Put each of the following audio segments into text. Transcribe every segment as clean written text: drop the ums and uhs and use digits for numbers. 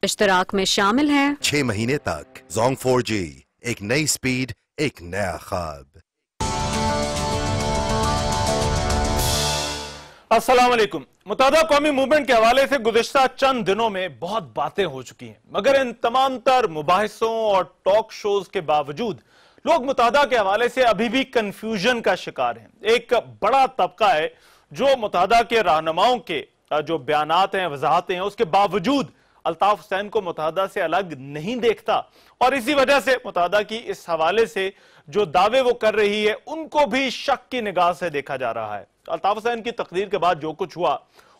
اشتراک میں شامل ہیں 6 مہینے تک زونگ 4G، ایک نئی سپیڈ، ایک نیا خواب۔ السلام علیکم۔ متحدہ قومی موومنٹ کے حوالے سے گزشتہ چند دنوں میں بہت باتیں ہو چکی ہیں، مگر ان تمام تر مباحثوں اور ٹاک شوز کے باوجود لوگ متحدہ کے حوالے سے ابھی بھی کنفیوژن کا شکار ہیں۔ ایک بڑا طبقہ ہے جو متحدہ کے رہنماؤں کے جو بیانات ہیں، وضاحتیں ہیں، اس کے باوجود الطاف حسین کو متحدہ سے الگ نہیں دیکھتا، اور اسی وجہ سے متحدہ کی اس حوالے سے جو دعوے وہ کر رہی ہے ان کو بھی شک کی نگاہ سے دیکھا جا رہا ہے۔ الطاف حسین کی تقریر کے بعد جو کچھ ہوا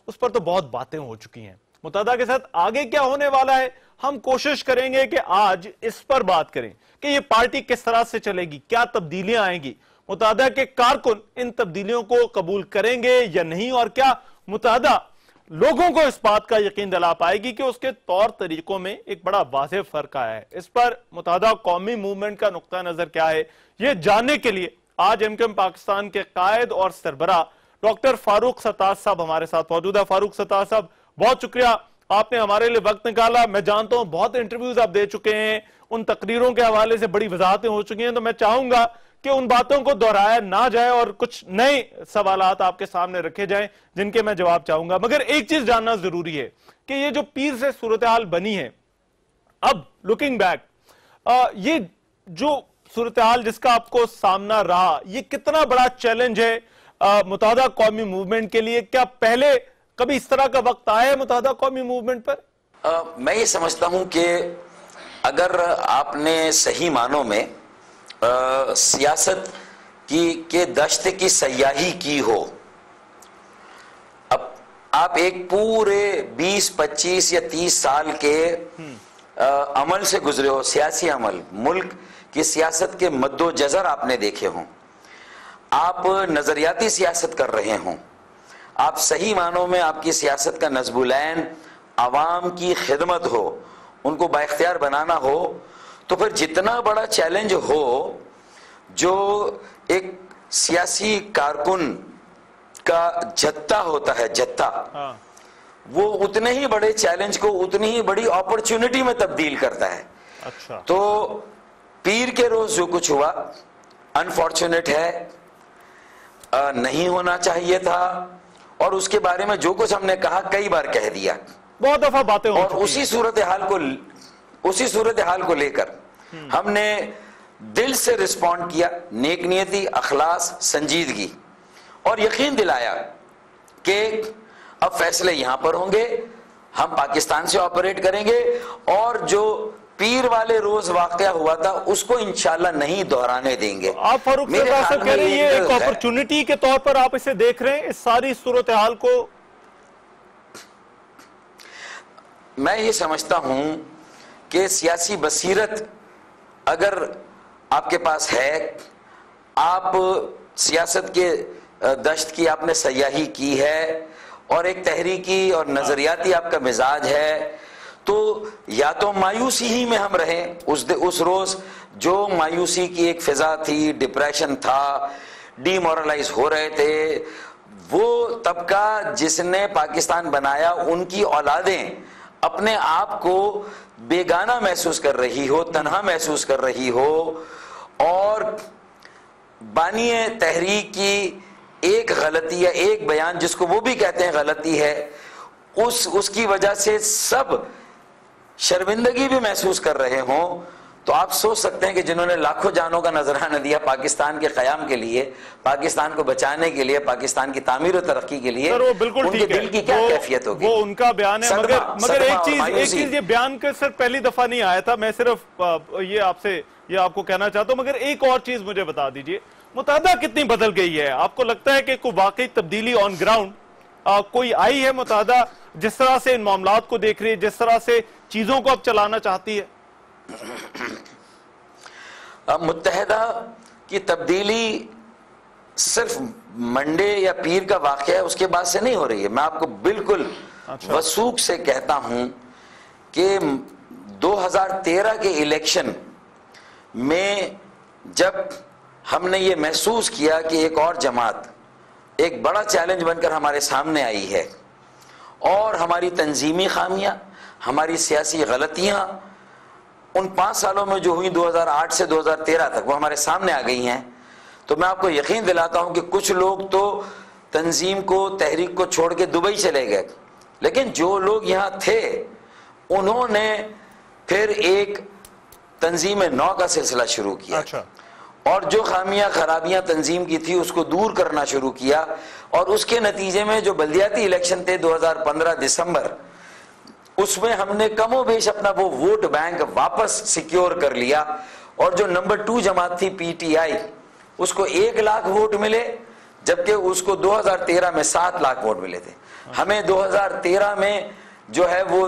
اس پر تو بہت باتیں ہو چکی ہیں۔ متحدہ کے ساتھ آگے کیا ہونے والا ہے، ہم کوشش کریں گے کہ آج اس پر بات کریں کہ یہ پارٹی کس طرح سے چلے گی، کیا تبدیلیاں آئیں گی، متحدہ کے کارکن ان تبدیلیوں کو قبول کریں گے یا نہیں، اور کیا متحدہ لوگوں کو اس بات کا یقین دلا پائے گی کہ اس کے طور طریقوں میں ایک بڑا واضح فرق آیا ہے۔ اس پر متحدہ قومی موومنٹ کا نقطہ نظر کیا ہے، یہ جاننے کے لیے آج MKM پاکستان کے قائد اور سربراہ ڈاکٹر فاروق ستار صاحب ہمارے ساتھ موجود ہے۔ فاروق ستار صاحب، بہت شکریہ آپ نے ہمارے لیے وقت نکالا۔ میں جانتا ہوں بہت انٹرویوز آپ دے چکے ہیں، ان تقریروں کے حوالے سے بڑی وضاحتیں ہو چکی ہیں، تو میں چاہوں گا کہ ان باتوں کو دہرایا نہ جائے اور کچھ نئے سوالات آپ کے سامنے رکھے جائیں جن کے میں جواب چاہوں گا۔ مگر ایک چیز جاننا ضروری ہے کہ یہ جو پیر سے صورتحال بنی ہے، اب لوکنگ بیک یہ جو صورتحال جس کا آپ کو سامنا رہا، یہ کتنا بڑا چیلنج ہے متحدہ قومی موومنٹ کے لیے؟ کیا پہلے کبھی اس طرح کا وقت آیا ہے متحدہ قومی موومنٹ پر؟ میں یہ سمجھتا ہوں کہ اگر آپ نے صحیح معنوں میں سیاست کی دشت کی سیاحی کی ہو، اب آپ ایک پورے 20-25 یا 30 سال کے عمل سے گزرے ہو، سیاسی عمل، ملک کی سیاست کے مد و جزر آپ نے دیکھے ہوں، آپ نظریاتی سیاست کر رہے ہوں، آپ صحیح معنوں میں آپ کی سیاست کا نصب العین عوام کی خدمت ہو، ان کو بااختیار بنانا ہو، تو پھر جتنا بڑا چیلنج ہو جو ایک سیاسی کارکن کا جتھا ہوتا ہے، جتھا، وہ اتنے ہی بڑے چیلنج کو اتنی ہی بڑی اپرچونٹی میں تبدیل کرتا ہے۔ اچھا، تو پیر کے روز جو کچھ ہوا انفارچونیٹ ہے، نہیں ہونا چاہیے تھا، اور اس کے بارے میں جو کچھ ہم نے کہا کئی بار کہہ دیا، بہت دفعہ باتیں ہو چکی ہیں، اور اسی صورتحال کو لے کر ہم نے دل سے رسپونڈ کیا، نیک نیتی، اخلاص، سنجیدگی، اور یقین دلایا کہ اب فیصلے یہاں پر ہوں گے، ہم پاکستان سے آپریٹ کریں گے، اور جو پیر والے روز واقعہ ہوا تھا اس کو انشاءاللہ نہیں دہرانے دیں گے۔ آپ فاروق صاحب کہہ رہے ہیں یہ ایک اپرچونٹی کے طور پر آپ اسے دیکھ رہے ہیں، اس ساری صورتحال کو؟ میں یہ سمجھتا ہوں کہ سیاسی بصیرت اگر آپ کے پاس ہے، آپ سیاست کے دشت کی آپ نے سیاحی کی ہے، اور ایک تحریکی اور نظریاتی آپ کا مزاج ہے، تو یا تو مایوسی ہی میں ہم رہیں، اس روز جو مایوسی کی ایک فضا تھی، ڈپریشن تھا، ڈی مورلائز ہو رہے تھے، وہ طبقہ جس نے پاکستان بنایا ان کی اولادیں اپنے آپ کو بیگانہ محسوس کر رہی ہو، تنہا محسوس کر رہی ہو، اور بانی تحریک کی ایک غلطی یا ایک بیان جس کو وہ بھی کہتے ہیں غلطی ہے، اس کی وجہ سے سب شرمندگی بھی محسوس کر رہے ہوں، تو آپ سوچ سکتے ہیں کہ جنہوں نے لاکھوں جانوں کا نذرانہ دیا پاکستان کے قیام کے لیے، پاکستان کو بچانے کے لیے، پاکستان کی تعمیر و ترقی کے لیے، ان کے دل کی کیا کیفیت ہوگی؟ وہ ان کا بیان ہے، مگر ایک چیز، یہ بیان کے صرف پہلی دفعہ نہیں آیا تھا، میں صرف یہ آپ کو کہنا چاہتا ہوں، مگر ایک اور چیز مجھے بتا دیجئے، متحدہ کتنی بدل گئی ہے؟ آپ کو لگتا ہے کہ کوئی واقعی تبدیلی آن گراؤنڈ کوئی آئی ہے متحدہ، جس طرح سے ان معاملات کو دیکھ رہی ہے، جس طرح سے چیزوں کو اب چلانا چاہتی ہے؟ متحدہ کی تبدیلی صرف منڈے یا پیر کا واقعہ ہے اس کے بعد سے نہیں ہو رہی ہے۔ میں آپ کو بالکل وثوق سے کہتا ہوں کہ 2013 کے الیکشن میں جب ہم نے یہ محسوس کیا کہ ایک اور جماعت ایک بڑا چیلنج بن کر ہمارے سامنے آئی ہے، اور ہماری تنظیمی خامیاں، ہماری سیاسی غلطیاں ان 5 سالوں میں جو ہوئی 2008 سے 2013 تک وہ ہمارے سامنے آ گئی ہیں، تو میں آپ کو یقین دلاتا ہوں کہ کچھ لوگ تو تنظیم کو، تحریک کو چھوڑ کے دبئی چلے گئے، لیکن جو لوگ یہاں تھے انہوں نے پھر ایک تنظیم نو کا سلسلہ شروع کیا، اور جو خامیاں خرابیاں تنظیم کی تھی اس کو دور کرنا شروع کیا، اور اس کے نتیجے میں جو بلدیاتی الیکشن تھے 2015 دسمبر، اس میں ہم نے کم و بیش اپنا وہ ووٹ بینک واپس سیکیور کر لیا، اور جو نمبر 2 جماعت تھی پی ٹی آئی، اس کو 1 لاکھ ووٹ ملے، جبکہ اس کو 2013 میں 7 لاکھ ووٹ ملے تھے۔ ہمیں 2013 میں جو ہے وہ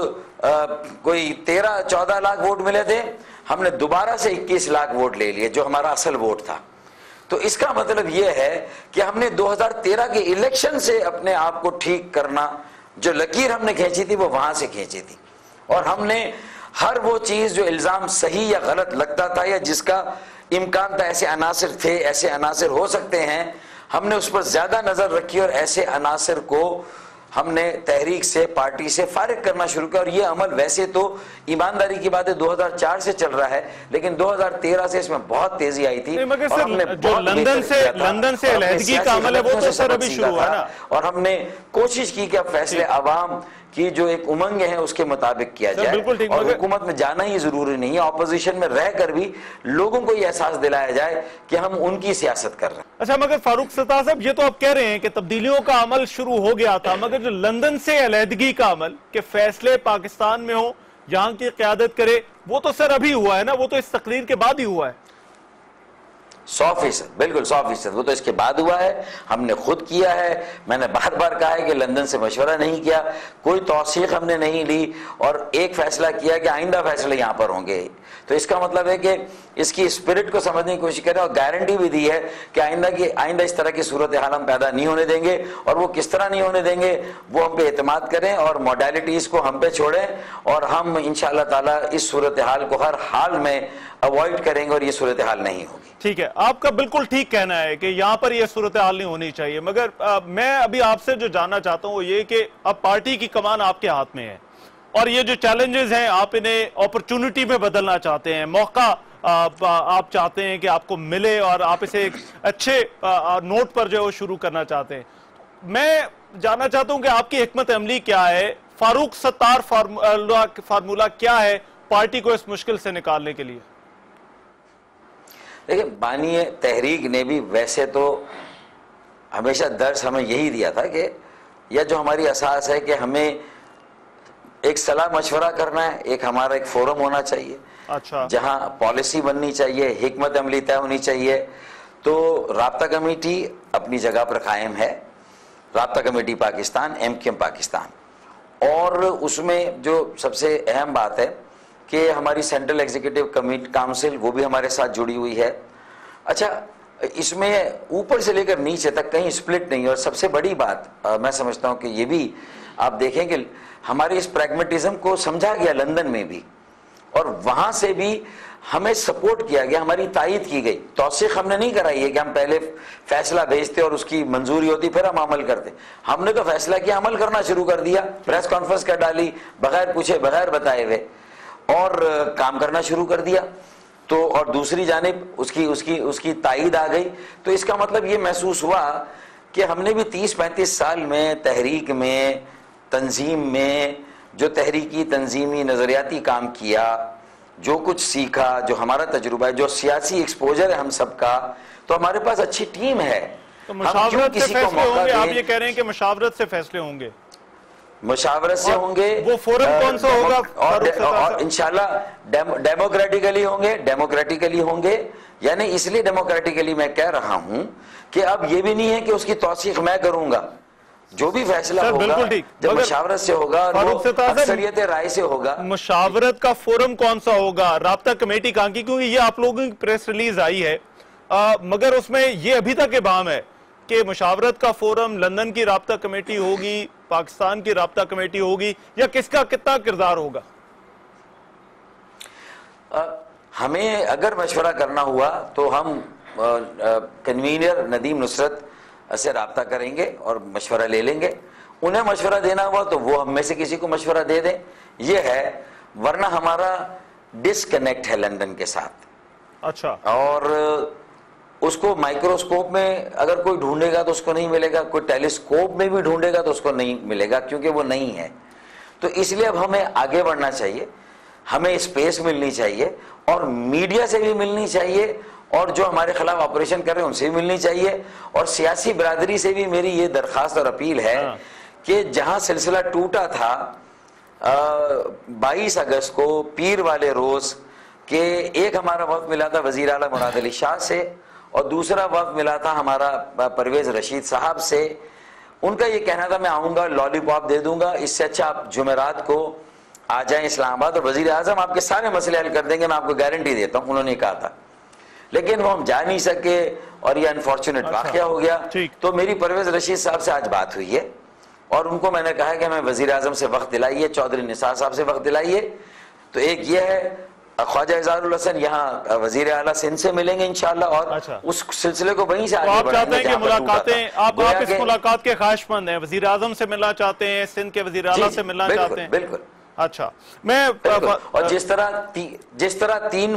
کوئی 13-14 لاکھ ووٹ ملے تھے، ہم نے دوبارہ سے 21 لاکھ ووٹ لے لیے جو ہمارا اصل ووٹ تھا۔ تو اس کا مطلب یہ ہے کہ ہم نے 2013 کے الیکشن سے اپنے آپ کو ٹھیک کرنا، جو لکیر ہم نے کھینچی تھی وہ وہاں سے کھینچی تھی، اور ہم نے ہر وہ چیز جو الزام صحیح یا غلط لگتا تھا یا جس کا امکان تھا، ایسے عناصر تھے، ایسے عناصر ہو سکتے ہیں، ہم نے اس پر زیادہ نظر رکھی، اور ایسے عناصر کو ہم نے تحریک سے، پارٹی سے فارغ کرنا شروع کیا۔ اور یہ عمل ویسے تو ایمانداری کی بات ہے 2004 سے چل رہا ہے، لیکن 2013 سے اس میں بہت تیزی آئی تھی، مگر سر جو لندن سے علیحدگی کا عمل ہے وہ تو سر ابھی شروع ہوا نا، اور ہم نے کوشش کی کہ اب فیصلے عوام کی جو ایک امنگ ہیں اس کے مطابق کیا جائے، اور حکومت میں جانا ہی ضروری نہیں ہے، اپوزیشن میں رہ کر بھی لوگوں کو یہ احساس دلایا جائے کہ ہم ان کی سیاست کر رہے ہیں۔ اچھا، مگر فاروق ستار صاحب، یہ تو آپ کہہ رہے ہیں کہ تبدیلیوں کا عمل شروع ہو گیا تھا، مگر جو لندن سے علیحدگی کا عمل کہ فیصلے پاکستان میں ہو، یہاں کی قیادت کرے، وہ تو سر ابھی ہوا ہے نا، وہ تو اس تقریر کے بعد ہی ہوا ہے۔ 100%، بالکل 100%، وہ تو اس کے بعد ہوا ہے، ہم نے خود کیا ہے۔ میں نے بار بار کہا ہے کہ لندن سے مشورہ نہیں کیا، کوئی توثیق ہم نے نہیں لی، اور ایک فیصلہ کیا کہ آئندہ فیصلے یہاں پر ہوں گے۔ تو اس کا مطلب ہے کہ اس کی اسپرٹ کو سمجھنے کی کوشش کریں، اور گارنٹی بھی دی ہے کہ آئندہ اس طرح کی صورتحال ہم پیدا نہیں ہونے دیں گے، اور وہ کس طرح نہیں ہونے دیں گے وہ ہم پہ اعتماد کریں، اور موڈیلٹیز کو ہم پہ چھوڑیں، اور ہم انشاءاللہ تعالیٰ اس صورتحال کو ہر حال میں اوائڈ کریں گے، اور یہ صورتحال نہیں ہوگی۔ ٹھیک ہے، آپ کا بالکل ٹھیک کہنا ہے کہ یہاں پر یہ صورتحال نہیں ہونی چاہیے، مگر میں ابھی آپ سے جو جاننا چاہتا ہوں وہ یہ کہ اب پارٹی کی کمان آپ کے ہاتھ میں ہے، اور یہ جو چیلنجز ہیں آپ انہیں اپرچونٹی میں بدلنا چاہتے ہیں، موقع آپ چاہتے ہیں کہ آپ کو ملے، اور آپ اسے ایک اچھے نوٹ پر جو ہے وہ شروع کرنا چاہتے ہیں۔ میں جاننا چاہتا ہوں کہ آپ کی حکمت عملی کیا ہے، فاروق ستار فارمولہ کیا ہے پارٹی کو اس مشکل سے نکالنے کے لیے؟ دیکھیں، بانی تحریک نے بھی ویسے تو ہمیشہ درس ہمیں یہی دیا تھا کہ یا جو ہماری اساس ہے کہ ہمیں ایک صلاح مشورہ کرنا ہے، ایک ہمارا ایک فورم ہونا چاہیے، جہاں پالیسی بننی چاہیے، حکمت عملی طے ہونی چاہیے۔ تو رابطہ کمیٹی اپنی جگہ پر قائم ہے، رابطہ کمیٹی پاکستان، MQM پاکستان، اور اس میں جو سب سے اہم بات ہے کہ ہماری سینٹرل ایگزیکٹو کاؤنسل وہ بھی ہمارے ساتھ جڑی ہوئی ہے۔ اچھا، اس میں اوپر سے لے کر نیچے تک کہیں سپلٹ نہیں، اور سب سے بڑی بات میں سمجھتا ہوں کہ یہ بھی آپ دیکھیں کہ ہماری اس پریگمیٹزم کو سمجھا گیا لندن میں بھی، اور وہاں سے بھی ہمیں سپورٹ کیا گیا، ہماری تائید کی گئی۔ توثیق ہم نے نہیں کرائی ہے کہ ہم پہلے فیصلہ بھیجتے اور اس کی منظوری ہوتی پھر ہم عمل کرتے، ہم نے تو فیصلہ کیا، عمل کرنا شروع کر دیا، پریس کانفرنس کر ڈالی بغیر پوچھے بغیر بتائے ہوئے، اور کام کرنا شروع کر دیا۔ تو اور دوسری جانب اس کی تائید آ گئی۔ تو اس کا مطلب یہ محسوس ہوا کہ ہم نے بھی 30-35 سال میں تحریک میں، تنظیم میں جو تحریکی تنظیمی نظریاتی کام کیا، جو کچھ سیکھا، جو ہمارا تجربہ ہے، جو سیاسی ایکسپوجر ہے ہم سب کا، تو ہمارے پاس اچھی ٹیم ہے۔ تو مشاورت سے فیصلے ہوں گے، آپ یہ کہہ رہے ہیں کہ مشاورت سے فیصلے ہوں گے؟ مشاورت سے ہوں گے۔ وہ فورم کون سا ہوگا؟ اور انشاءاللہ ڈیموکریٹیکلی ہوں گے، یعنی اس لیے ڈیموکریٹیکلی میں کہہ رہا ہوں کہ اب یہ بھی نہیں ہے کہ اس کی توثیق میں کروں گا، جو بھی فیصلہ ہوگا جب مشاورت سے ہوگا اور وہ اکثریت رائے سے ہوگا۔ مشاورت کا فورم کون سا ہوگا؟ رابطہ کمیٹی کہاں کی؟ کیونکہ یہ آپ لوگوں کی پریس ریلیز آئی ہے، مگر اس میں یہ ابھی تک ابہام ہے کہ مشاورت کا فورم لندن کی رابطہ کمیٹی ہوگی، پاکستان کی رابطہ کمیٹی ہوگی، یا کس کا کتنا کردار ہوگا؟ ہمیں اگر مشورہ کرنا ہوا تو ہم کنوینر ندیم نصرت سے رابطہ کریں گے اور مشورہ لے لیں گے۔ انہیں مشورہ دینا ہوا تو وہ ہم میں سے کسی کو مشورہ دے دیں، یہ ہے، ورنہ ہمارا ڈسکنیکٹ ہے لندن کے ساتھ. اچھا. اور اس کو مائکروسکوپ میں اگر کوئی ڈھونڈے گا تو اس کو نہیں ملے گا, کوئی ٹیلیسکوپ میں بھی ڈھونڈے گا تو اس کو نہیں ملے گا, کیونکہ وہ نہیں ہے. تو اس لیے اب ہمیں آگے بڑھنا چاہیے, ہمیں اسپیس ملنی چاہیے, اور میڈیا سے بھی ملنی چاہیے, اور جو ہمارے خلاف آپریشن کر رہے ہیں ان سے بھی ملنی چاہیے, اور سیاسی برادری سے بھی میری یہ درخواست اور اپیل ہے کہ جہاں سلسلہ ٹوٹا تھا 22 اگست کو پیر والے روز کہ ایک ہمارا وقت ملا تھا وزیر اعلیٰ مراد علی شاہ سے, اور دوسرا وقت ملا تھا ہمارا پرویز رشید صاحب سے. ان کا یہ کہنا تھا میں آؤں گا لالی پاپ دے دوں گا, اس سے اچھا آپ جمعرات کو آ جائیں اسلام آباد اور وزیر اعظم آپ کے سارے مسئلے حل کر دیں گے, میں آپ کو گارنٹی دیتا ہوں, انہوں نے کہا تھا. لیکن وہ ہم جا نہیں سکے اور یہ انفارچونیٹ واقعہ ہو گیا. تو میری پرویز رشید صاحب سے آج بات ہوئی ہے, اور ان کو میں نے کہا کہ ہمیں وزیر اعظم سے وقت دلائیے, چودھری نثار صاحب سے وقت دلائیے. تو ایک یہ ہے, خواجہ اظہار الحسن یہاں وزیر اعلیٰ سندھ سے ملیں گے انشاءاللہ, اور اس سلسلے کو وہیں سے آگے بڑھائیں گے. آپ چاہتے ہیں کہ ملاقاتیں, آپ اس ملاقات کے خواہش مند ہیں, وزیر اعظم سے ملنا چاہتے ہیں, سندھ کے وزیر اعلیٰ سے ملنا چاہتے ہیں؟ بالکل. اچھا. میں اور جس طرح 3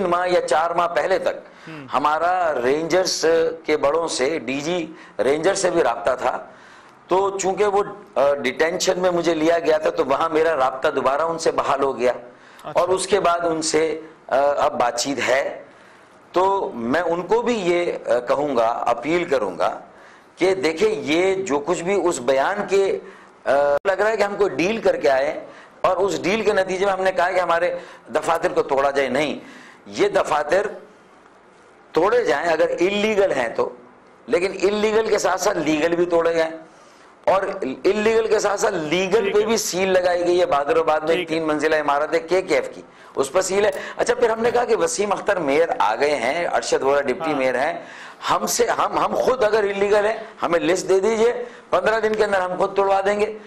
ماہ یا 4 ماہ پہلے تک ہمارا رینجرز کے بڑوں سے, ڈی جی رینجر سے بھی رابطہ تھا, تو چونکہ وہ ڈیٹینشن میں مجھے لیا گیا تھا تو وہاں میرا رابطہ دوبارہ ان سے بحال ہو گیا, اور اس کے بعد ان سے اب بات چیت ہے. تو میں ان کو بھی یہ کہوں گا, اپیل کروں گا کہ دیکھیں یہ جو کچھ بھی اس بیان کے لگ رہا ہے کہ ہم کوئی ڈیل کر کے آئے, اور اس ڈیل کے نتیجے میں ہم نے کہا کہ ہمارے دفاتر کو توڑا جائے. نہیں, یہ دفاتر توڑے جائیں اگر اللیگل ہیں تو, لیکن اللیگل کے ساتھ ساتھ لیگل بھی توڑے جائیں, اور اللیگل کے ساتھ ساتھ لیگل پہ بھی سیل لگائی گئی ہے. بہادر آباد میں 3 منزلہ عمارت ہے KKF کی, اس پر سیل ہے. اچھا, پھر ہم نے کہا کہ وسیم اختر میئر آ گئے ہیں, ارشد وولہ ڈپٹی میئر ہیں, ہم خود اگر اللیگل ہے ہمیں لسٹ دے دیجئے, 15 دن کے اندر ہم خود توڑوا دیں گے.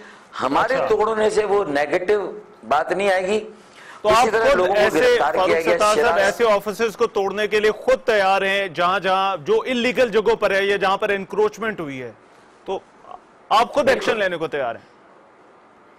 ہمارے توڑنے سے وہ نیگیٹو بات نہیں آئے گی. تو آپ خود ایسے آفیسز کو توڑنے کے لیے خود تیار ہیں جہاں جو اللیگل جگہوں پر ہے یا جہاں پر انکروچمنٹ ہوئی ہے, تو آپ خود ایکشن لینے کو تیار ہیں؟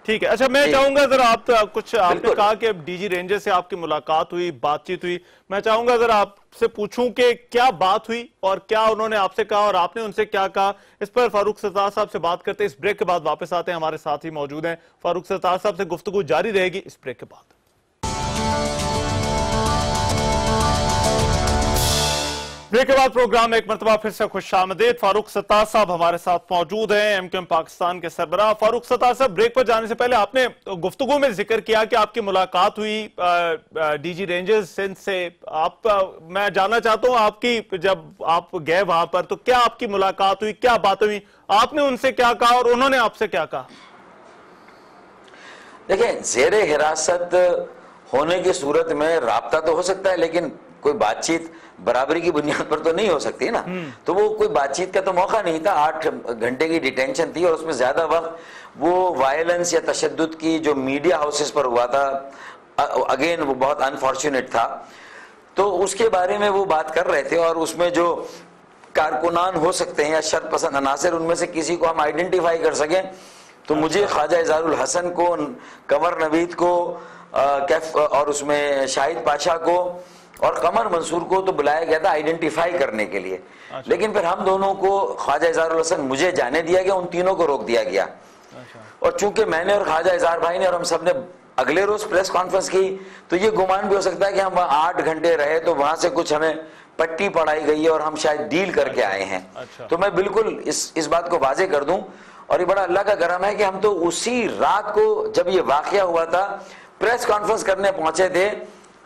ٹھیک ہے. اچھا, میں چاہوں گا ذرا آپ نے کہا کہ ڈی جی رینجر سے آپ کی ملاقات ہوئی, بات چیت ہوئی, میں چاہوں گا ذرا آپ سے پوچھوں کہ کیا بات ہوئی اور کیا انہوں نے آپ سے کہا اور آپ نے ان سے کیا کہا. اس پر فاروق ستار صاحب سے بات کرتے ہیں, اس بریک کے بعد واپس آتے ہیں, ہمارے ساتھ ہی موجود ہیں. فاروق ستار صاحب سے گفتگو جاری رہے گی اس بریک کے بعد. بریک کے بعد پروگرام میں ایک مرتبہ پھر سے خوش آمدید. فاروق ستار صاحب ہمارے ساتھ موجود ہیں, MQM پاکستان کے سربراہ. فاروق ستار صاحب, بریک پر جانے سے پہلے آپ نے گفتگو میں ذکر کیا کہ آپ کی ملاقات ہوئی ڈی جی رینجرز سندھ سے. میں جاننا چاہتا ہوں آپ کی, جب آپ گئے وہاں پر تو کیا آپ کی ملاقات ہوئی, کیا باتیں ہوئی, آپ نے ان سے کیا کہا اور انہوں نے آپ سے کیا کہا؟ دیکھیں, زیر حراست ہونے کی صورت میں رابطہ تو ہو سکتا ہے, لیکن کوئی بات چیت برابری کی بنیاد پر تو نہیں ہو سکتی نا. تو وہ کوئی بات چیت کا تو موقع نہیں تھا. 8 گھنٹے کی ڈیٹینشن تھی, اور اس میں زیادہ وقت وہ وائلنس یا تشدد کی جو میڈیا ہاؤسز پر ہوا تھا, اگین وہ بہت انفارچونیٹ تھا. تو اس کے بارے میں وہ بات کر رہے تھے, اور اس میں جو کارکنان ہو سکتے ہیں یا شر پسند عناصر, ان میں سے کسی کو ہم آئیڈینٹیفائی کر سکیں تو مجھے خواجہ اظہار الحسن کو, کنور نوید کو, اور اس میں شاہد پاشا کو اور قمر منصور کو تو بلایا گیا تھا آئیڈینٹیفائی کرنے کے لیے. لیکن پھر ہم دونوں کو, خواجہ اظہار الحسن مجھے جانے دیا گیا, ان تینوں کو روک دیا گیا. اور چونکہ میں نے اور خواجہ اظہار بھائی نے اور ہم سب نے اگلے روز پریس کانفرنس کی, تو یہ گمان بھی ہو سکتا ہے کہ ہم وہاں 8 گھنٹے رہے تو وہاں سے کچھ ہمیں پٹی پڑھائی گئی ہے اور ہم شاید ڈیل کر کے آئے ہیں. تو میں بالکل اس بات کو واضح کر دوں, اور یہ بڑا اللہ کا کرم ہے کہ ہم تو اسی رات کو جب یہ واقعہ ہوا تھا پریس کانفرنس کرنے پہنچے تھے,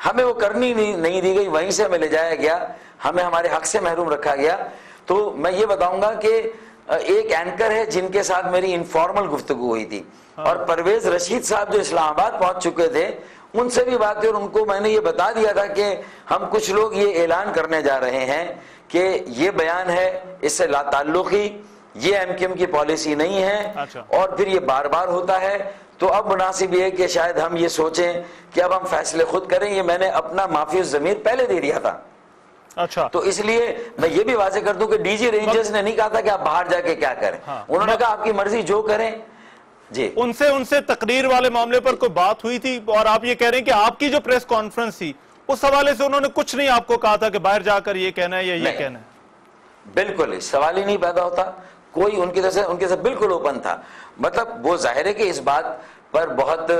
ہمیں وہ کرنی نہیں دی گئی, وہیں سے ہمیں لے جایا گیا, ہمیں ہمارے حق سے محروم رکھا گیا. تو میں یہ بتاؤں گا کہ ایک اینکر ہے جن کے ساتھ میری انفارمل گفتگو ہوئی تھی, اور پرویز رشید صاحب جو اسلام آباد پہنچ چکے تھے, ان سے بھی بات ہوئی, اور ان کو میں نے یہ بتا دیا تھا کہ ہم کچھ لوگ یہ اعلان کرنے جا رہے ہیں کہ یہ بیان ہے, اس سے لا تعلقی, یہ MQM کی پالیسی نہیں ہے, اور پھر یہ بار بار ہوتا ہے. تو اب مناسب یہ ہے کہ شاید ہم یہ سوچیں کہ اب ہم فیصلے خود کریں. یہ میں نے اپنا معافی الضمیر پہلے دے دیا تھا. اچھا, تو اس لیے میں یہ بھی واضح کر دوں کہ ڈی جی رینجرز نے نہیں کہا تھا کہ آپ باہر جا کے کیا کریں. انہوں نے کہا آپ کی مرضی جو کریں, جی ان سے تقریر والے معاملے پر کوئی بات ہوئی تھی؟ اور آپ یہ کہہ رہے ہیں کہ آپ کی جو پریس کانفرنس تھی اس حوالے سے انہوں نے کچھ نہیں آپ کو کہا تھا کہ باہر جا کر یہ کہنا ہے یا یہ کہنا ہے؟ بالکل سوال ہی نہیں پیدا ہوتا، کوئی ان کی طرف سے بالکل اوپن تھا. مطلب وہ ظاہر ہے کہ اس بات پر بہت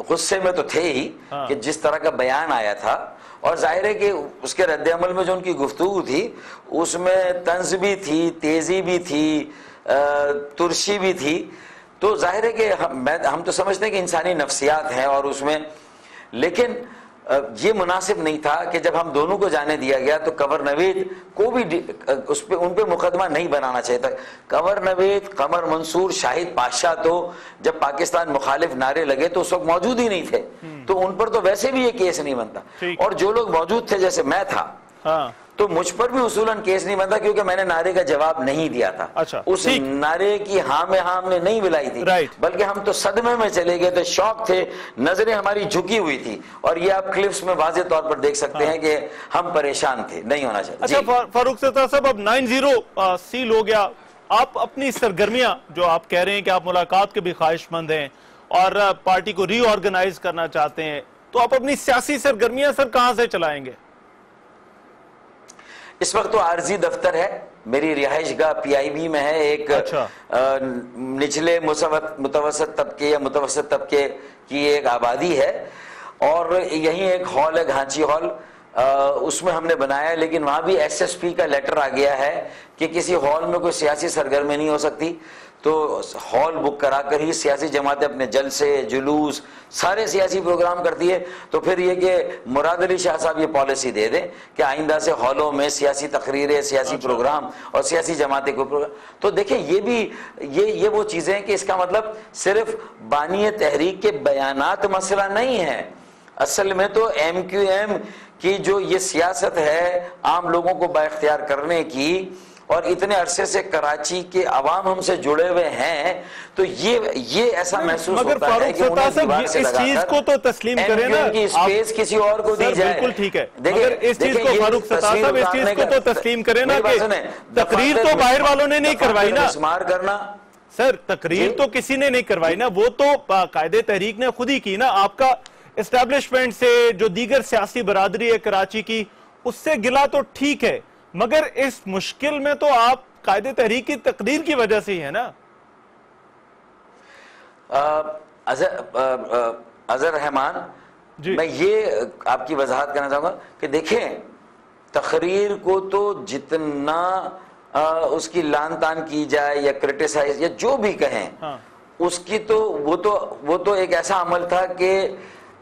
غصے میں تو تھے ہی کہ جس طرح کا بیان آیا تھا، اور ظاہر ہے کہ اس کے رد عمل میں جو ان کی گفتگو تھی اس میں طنز بھی تھی، تیزی بھی تھی، ترشی بھی تھی. تو ظاہر ہے کہ ہم تو سمجھتے ہیں کہ انسانی نفسیات ہیں اور اس میں، لیکن یہ مناسب نہیں تھا کہ جب ہم دونوں کو جانے دیا گیا تو کنور نوید کو بھی ان پہ مقدمہ نہیں بنانا چاہیے تھا. کنور نوید، قمر منصور، شاہد پاشا تو جب پاکستان مخالف نعرے لگے تو اس وقت موجود ہی نہیں تھے، تو ان پر تو ویسے بھی یہ کیس نہیں بنتا. اور جو لوگ موجود تھے جیسے میں تھا تو مجھ پر بھی اصولاً کیس نہیں بنتا کیونکہ میں نے نعرے کا جواب نہیں دیا تھا. اس نعرے کی ہاں میں ہاں ہم نے نہیں ملائی تھی، بلکہ ہم تو صدمے میں چلے گئے تھے، شوق تھے، نظریں ہماری جھکی ہوئی تھی، اور یہ آپ کلپس میں واضح طور پر دیکھ سکتے ہیں کہ ہم پریشان تھے، نہیں ہونا چاہیے. اچھا فاروق ستار صاحب، اب 9-0 سیل ہو گیا، آپ اپنی سرگرمیاں جو آپ کہہ رہے ہیں کہ آپ ملاقات کے بھی خواہش مند ہیں اور پارٹی کو ری آرگنائز کرنا چاہتے ہیں، تو آپ اپنی سیاسی سرگرمیاں سر کہاں سے چلائیں گے؟ اس وقت تو عارضی دفتر ہے، میری رہائش گاہ پی آئی بی میں ہے، ایک نچلے متوسط طبقے یا متوسط طبقے کی ایک آبادی ہے، اور یہیں ایک ہال ہے، گھانچی ہال، اس میں ہم نے بنایا ہے. لیکن وہاں بھی ایس ایس پی کا لیٹر آ گیا ہے کہ کسی ہال میں کوئی سیاسی سرگرمی نہیں ہو سکتی، تو ہال بک کرا کر ہی سیاسی جماعتیں اپنے جلسے، جلوس، سارے سیاسی پروگرام کرتی ہے. تو پھر یہ کہ مراد علی شاہ صاحب یہ پالیسی دے دیں کہ آئندہ سے ہالوں میں سیاسی تقریریں، سیاسی پروگرام اور سیاسی جماعتیں کو پروگرام. تو دیکھیں یہ بھی یہ وہ چیزیں ہیں کہ اس کا مطلب صرف بانی تحریک کے بیانات مسئلہ نہیں ہے، اصل میں تو ایم کیو ایم کی جو یہ سیاست ہے عام لوگوں کو بااختیار کرنے کی، اور اتنے عرصے سے کراچی کے عوام ہم سے جڑے ہوئے ہیں، تو یہ ایسا محسوس ہوتا ہے کہ انہیں دیوار سے لگا کر اس چیز کو تو تسلیم کریں نا، کی اسپیس کسی اور کو دی جائے. بالکل ٹھیک ہے، مگر اس چیز کو فاروق ستار صاحب اس چیز کو تو تسلیم کریں نا کہ تقریر تو باہر والوں نے نہیں کروائی نا. سر تقریر تو کسی نے نہیں کروائی نا، وہ تو قائد تحریک نے خود ہی کی نا. آپ کا اسٹیبلشمنٹ سے جو دیگر سیاسی برادری ہے کراچی کی، اس سے گلا تو ٹھیک ہے، مگر اس مشکل میں تو آپ قائد تحریک کی تقریر کی وجہ سے ہی ہے نا. اظہر رحمان، میں یہ آپ کی وضاحت کرنا چاہوں گا کہ دیکھیں تقریر کو تو جتنا اس کی لان تان کی جائے یا کرٹیسائز یا جو بھی کہیں، اس کی تو وہ تو ایک ایسا عمل تھا کہ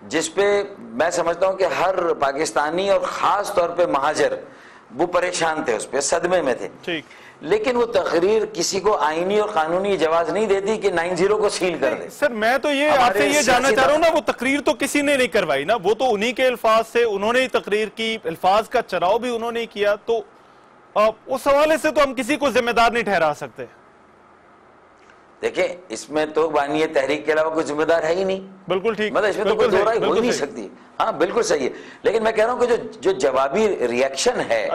جس پہ میں سمجھتا ہوں کہ ہر پاکستانی اور خاص طور پہ مہاجر وہ پریشان تھے، اس پہ صدمے میں تھے. لیکن وہ تقریر کسی کو آئینی اور قانونی جواز نہیں دیتی کہ 9-0 کو سیل کر دے. سر میں تو یہ آپ سے یہ جاننا چاہ رہا ہوں نا، وہ تقریر تو کسی نے نہیں کروائی نا، وہ تو انہی کے الفاظ سے انہوں نے تقریر کی، الفاظ کا چراؤ بھی انہوں نے کیا، تو اس حوالے سے تو ہم کسی کو ذمہ دار نہیں ٹھہرا سکتے. دیکھیں اس میں تو بانی تحریک کے علاوہ کوئی ذمہ دار ہے ہی نہیں. بالکل ٹھیک، مطلب اس میں تو کوئی دو رائے ہو ہی نہیں سکتی. ہاں بالکل صحیح ہے، لیکن میں کہہ رہا ہوں کہ جو جوابی ریاکشن ہے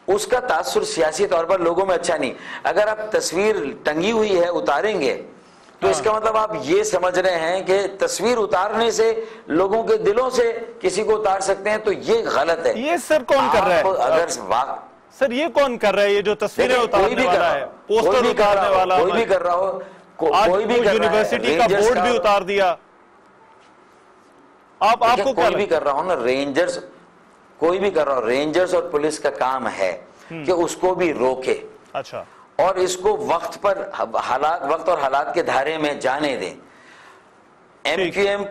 اس کا تاثر سیاسی طور پر لوگوں میں اچھا نہیں. اگر آپ تصویر ٹنگی ہوئی ہے اتاریں گے تو اس کا مطلب آپ یہ سمجھ رہے ہیں کہ تصویر اتارنے سے لوگوں کے دلوں سے کسی کو اتار سکتے ہیں، تو یہ غلط ہے. یہ سر کون کر رہا ہے؟ اگر سر یہ کون کر رہا ہے؟ یہ جو تصویریں اتارنے والا ہے، پوسٹر اتارنے والا، کوئی بھی کر رہا ہو، کوئی بھی یونیورسٹی کا بورڈ بھی اتار دیا. آپ کو کوئی بھی کر رہا ہوں نا، رینجرز کوئی بھی کر رہا ہو، رینجرز اور پولیس کا کام ہے کہ اس کو بھی روکے اور اس کو وقت اور حالات کے دھارے میں جانے دیں. ایم کیو ایم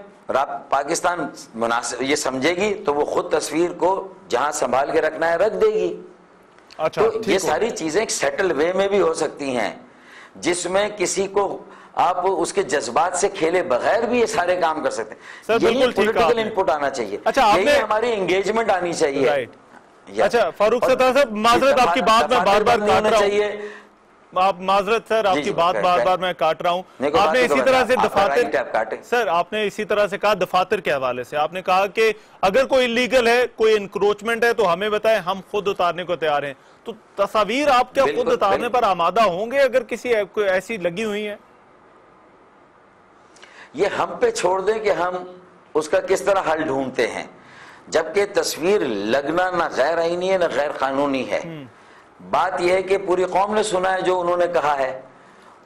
پاکستان مناسب یہ سمجھے گی تو وہ خود تصویر کو جہاں سنبھال کے رکھنا ہے رکھ دے گی. تو یہ ساری چیزیں ایک سیٹل وے میں بھی ہو سکتی ہیں جس میں کسی کو آپ اس کے جذبات سے کھیلے بغیر بھی یہ سارے کام کر سکتے ہیں. یہی پولیٹیکل انپٹ آنا چاہیے، یہی ہماری انگیجمنٹ آنی چاہیے. اچھا فاروق ستار صاحب، معذرت آپ کی بات میں بار بار کاٹ رہا ہوں، معذرت سر آپ کی بات بار بار میں کاٹ رہا ہوں. آپ نے اسی طرح سے دفاتر، سر آپ نے اسی طرح سے کہا دفاتر کے حوالے سے، آپ نے کہا کہ اگر کوئی انلیگل ہے، کوئی انکروچمنٹ ہے تو ہمیں بتائیں، ہم خود اتارنے کو تیار ہیں. تو تصاویر آپ کیا خود اتارنے پر آمادہ ہوں گے اگر کسی ایسی لگی ہوئی ہیں؟ یہ ہم پہ چھوڑ دیں کہ ہم اس کا کس طرح حل ڈھونڈتے ہیں، جبکہ تصویر لگنا نہ غیر آئینی ہے نہ غیر قانونی ہے۔ بات یہ ہے کہ پوری قوم نے سنا ہے جو انہوں نے کہا ہے،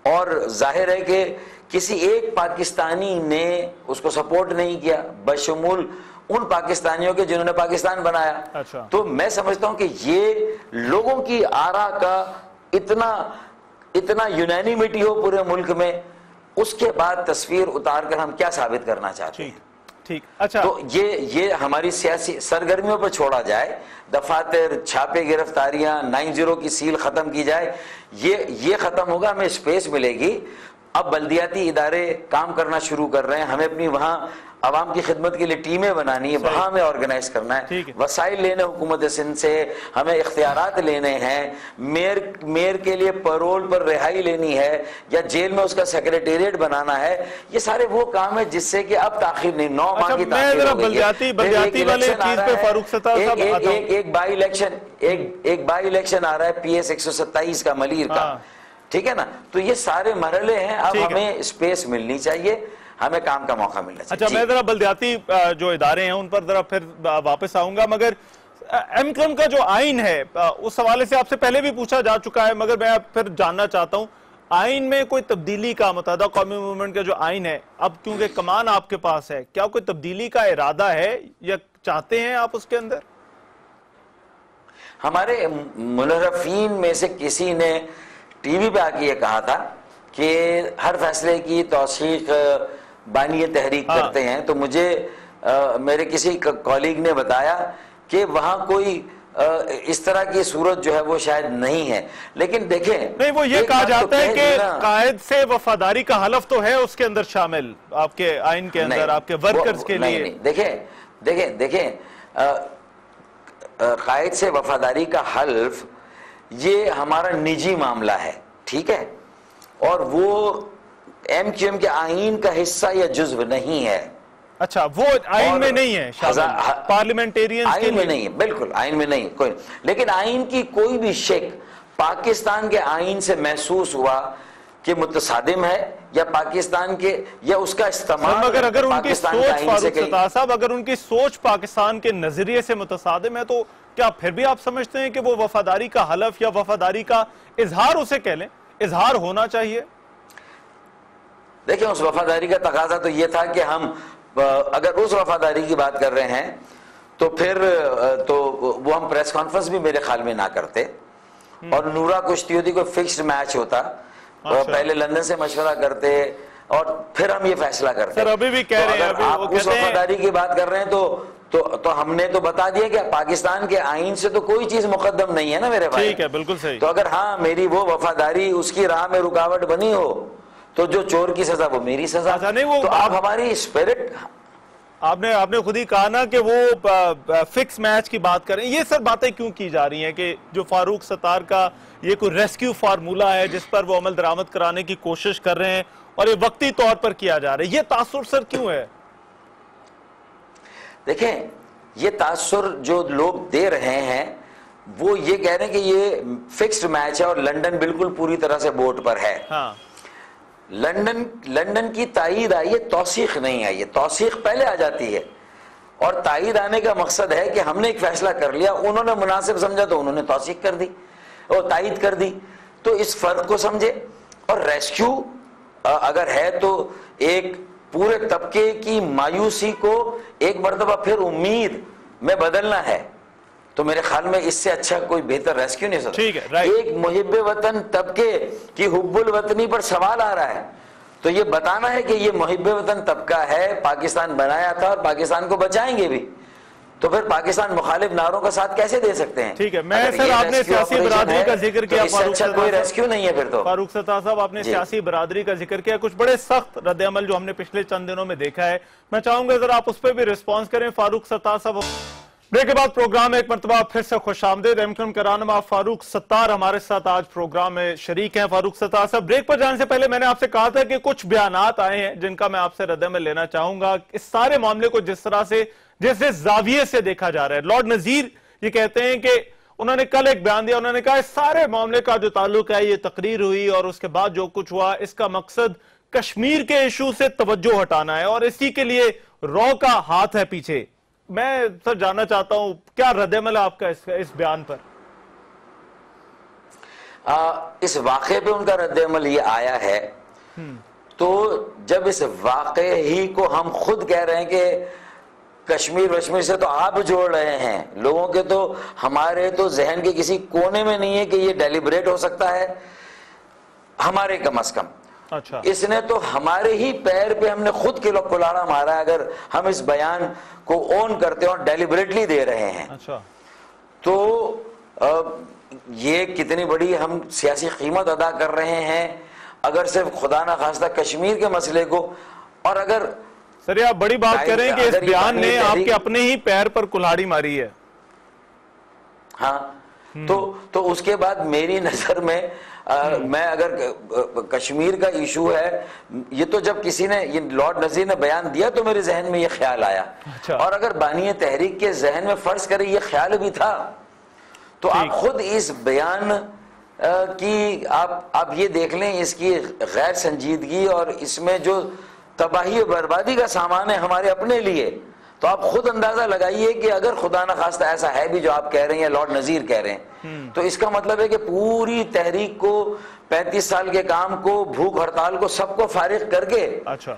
اور ظاہر ہے کہ کسی ایک پاکستانی نے اس کو سپورٹ نہیں کیا بشمول ان پاکستانیوں کے جنہوں نے پاکستان بنایا۔ اچھا۔ تو میں سمجھتا ہوں کہ یہ لوگوں کی آرا کا اتنا یونینیمیٹی ہو پورے ملک میں، اس کے بعد تصویر اتار کر ہم کیا ثابت کرنا چاہتے ہیں؟ ٹھیک، اچھا، تو یہ ہماری سیاسی سرگرمیوں پر چھوڑا جائے، دفاتر، چھاپے، گرفتاریاں، 90 کی سیل ختم کی جائے، یہ ختم ہوگا، ہمیں اسپیس ملے گی۔ اب بلدیاتی ادارے کام کرنا شروع کر رہے ہیں، ہمیں اپنی وہاں عوام کی خدمت کے لیے ٹیمیں بنانی ہے، وہاں ہمیں آرگنائز کرنا ہے، وسائل لینے حکومت سندھ سے، ہمیں اختیارات لینے ہیں، میئر کے لیے پیرول پر رہائی لینی ہے یا جیل میں اس کا سیکریٹریٹ بنانا ہے۔ یہ سارے وہ کام ہیں جس سے کہ اب تاخیر نہیں، 9 ماہ کی تاخیر ہو گئی ہے۔ بلدیاتی والے چیز پہ فاروق ستار صاحب ایک بائی الیکشن آ رہا ہے PS 127 کا ملیر کا، ٹھیک ہے نا؟ تو یہ سارے مرحلے ہیں، اب ہمیں اسپیس ملنی چاہیے، ہمیں کام کا موقع ملنا چاہیے۔ اچھا، میں ذرا بلدیاتی جو ادارے ہیں ان پر ذرا پھر واپس آؤں گا، مگر MQM کا جو آئین ہے اس حوالے سے آپ سے پہلے بھی پوچھا جا چکا ہے، مگر میں پھر جاننا چاہتا ہوں آئین میں کوئی تبدیلی کا، متحدہ قومی موومنٹ کا جو آئین ہے، اب کیونکہ کمان آپ کے پاس ہے، کیا کوئی تبدیلی کا ارادہ ہے یا چاہتے ہیں آپ اس کے اندر؟ ہمارے منحرفین میں سے کسی نے ٹی وی پہ آ کے یہ کہا تھا کہ ہر فیصلے کی توثیق بانی تحریک کرتے ہیں، تو مجھے میرے کسی کالیگ نے بتایا کہ وہاں کوئی اس طرح کی صورت جو ہے وہ شاید نہیں ہے، لیکن دیکھیں نہیں، وہ یہ کہا جاتا ہے کہ قائد سے وفاداری کا حلف تو ہے اس کے اندر شامل، آپ کے آئین کے اندر، آپ کے ورکرز کے لیے۔ دیکھیں قائد سے وفاداری کا حلف یہ ہمارا نجی معاملہ ہے، ٹھیک ہے، اور وہ MQM کے آئین کا حصہ یا جزو نہیں ہے۔ اچھا، وہ آئین میں نہیں ہے شامل، پارلیمنٹیرینز کے لیے؟ آئین میں نہیں ہے، بالکل آئین میں نہیں کوئی، لیکن آئین کی کوئی بھی شک پاکستان کے آئین سے محسوس ہوا کہ متصادم ہے یا پاکستان کے یا اس کا استعمال اگر ان کی سوچ، فاروق ستار صاحب، اگر ان کی سوچ پاکستان کے نظریے سے متصادم ہے تو کیا پھر بھی آپ سمجھتے ہیں کہ وہ وفاداری کا حلف یا وفاداری کا اظہار اسے کہہ لیں، اظہار ہونا چاہیے؟ دیکھیں، اس وفاداری کا تقاضا تو یہ تھا کہ ہم اگر اس وفاداری کی بات کر رہے ہیں تو پھر تو وہ ہم پریس کانفرنس بھی میرے خیال میں نہ کرتے، اور نورا کشتی ہوتی، کوئی فکسڈ میچ ہوتا، پہلے لندن سے مشورہ کرتے اور پھر ہم یہ فیصلہ کرتے۔ سر ابھی بھی کہہ رہے ہیں، اگر آپ اس وفاداری کی بات کر رہے ہیں تو ہم نے تو بتا دیا کہ پاکستان کے آئین سے تو کوئی چیز مقدم نہیں ہے نا میرے بھائی۔ ٹھیک ہے، بالکل صحیح۔ تو اگر ہاں میری وہ وفاداری اس کی راہ میں رکاوٹ بنی ہو تو جو چور کی سزا وہ میری سزا۔ تو آپ ہماری اسپرٹ، آپ نے خود ہی کہا نا کہ وہ فکس میچ کی بات کریں، یہ سر باتیں کیوں کی جا رہی ہیں کہ جو فاروق ستار کا یہ کوئی ریسکیو فارمولہ ہے جس پر وہ عمل درآمد کرانے کی کوشش کر رہے ہیں اور یہ وقتی طور پر کیا جا رہا ہے، یہ تاثر سر کیوں ہے؟ دیکھیں، یہ تاثر جو لوگ دے رہے ہیں وہ یہ کہہ رہے ہیں کہ یہ فکسڈ میچ ہے اور لندن بالکل پوری طرح سے بورڈ پر ہے۔ ہاں، لندن کی تائید آئی ہے، توثیق نہیں آئی ہے، توثیق پہلے آ جاتی ہے، اور تائید آنے کا مقصد ہے کہ ہم نے ایک فیصلہ کر لیا، انہوں نے مناسب سمجھا تو انہوں نے توثیق کر دی اور تائید کر دی۔ تو اس فرق کو سمجھے، اور ریسکیو اگر ہے تو ایک پورے طبقے کی مایوسی کو ایک مرتبہ پھر امید میں بدلنا ہے، تو میرے خیال میں اس سے اچھا کوئی بہتر ریسکیو نہیں سکتا۔ ایک محب وطن طبقے کی حب الوطنی پر سوال آ رہا ہے، تو یہ بتانا ہے کہ یہ محب وطن طبقہ ہے، پاکستان بنایا تھا اور پاکستان کو بچائیں گے بھی، تو پھر پاکستان مخالف نعروں کا ساتھ کیسے دے سکتے ہیں؟ ٹھیک ہے، میں سر آپ نے سیاسی برادری کا ذکر کیا، کوئی ریسکیو نہیں ہے پھر تو۔ فاروق ستار صاحب، آپ نے سیاسی برادری کا ذکر کیا، کچھ بڑے سخت رد عمل جو ہم نے پچھلے چند دنوں میں دیکھا ہے، میں چاہوں گا ذرا آپ اس پہ بھی ریسپانس کریں فاروق ستار صاحب۔ بریک کے بعد پروگرام میں ایک مرتبہ پھر سے خوش آمدید، MQM کا رہنما فاروق ستار ہمارے ساتھ آج پروگرام میں شریک ہیں۔ فاروق ستار صاحب، بریک پر جانے سے پہلے میں نے آپ سے کہا تھا کہ کچھ بیانات آئے ہیں جن کا میں آپ سے رد عمل لینا چاہوں گا، اس سارے معاملے کو جس طرح سے جیسے زاویے سے دیکھا جا رہا ہے۔ لارڈ نذیر یہ کہتے ہیں کہ انہوں نے کل ایک بیان دیا، انہوں نے کہا اس سارے معاملے کا جو تعلق ہے، یہ تقریر ہوئی اور اس کے بعد جو کچھ ہوا، اس کا مقصد کشمیر کے ایشو سے توجہ ہٹانا ہے اور اسی کے لیے رو کا ہاتھ ہے پیچھے. میں سر جاننا چاہتا ہوں کیا رد عمل ہے آپ کا اس بیان پر؟ اس واقعے پہ ان کا رد عمل یہ آیا ہے تو جب اس واقعے ہی کو ہم خود کہہ رہے ہیں کہ کشمیر وشمیر سے تو آپ جوڑ رہے ہیں لوگوں کے، تو ہمارے تو ذہن کے کسی کونے میں نہیں ہے کہ یہ ڈیلیبریٹ ہو سکتا ہے ہمارے کم از کم. اچھا، اس نے تو ہمارے ہی پیر پہ ہم نے خود کلاڑا مارا ہے اگر ہم اس بیان کو اون کرتے ہیں اور ڈیلیبریٹلی دے رہے ہیں. اچھا، تو یہ کتنی بڑی ہم سیاسی قیمت ادا کر رہے ہیں اگر صرف خدا نہ خواستہ کشمیر کے مسئلے کو. اور اگر سر یہ آپ بڑی بات کر رہے ہیں کہ اس بیان نے آپ کے اپنے ہی پیر پر کلہاڑی ماری ہے. ہاں تو اس کے بعد میری نظر میں میں اگر کشمیر کا ایشو ہے یہ تو جب کسی نے یہ لارڈ نذیر نے بیان دیا تو میرے ذہن میں یہ خیال آیا. اور اگر بانی تحریک کے ذہن میں فرض کرے یہ خیال بھی تھا تو آپ خود اس بیان کی آپ یہ دیکھ لیں اس کی غیر سنجیدگی اور اس میں جو تباہی و بربادی کا سامان ہے ہمارے اپنے لیے. تو آپ خود اندازہ لگائیے کہ اگر خدا نہ خواستہ ایسا ہے بھی جو آپ کہہ رہے ہیں لارڈ نذیر کہہ رہے ہیں تو اس کا مطلب ہے کہ پوری تحریک کو 35 سال کے کام کو بھوک ہڑتال کو سب کو فارغ کر کے اچھا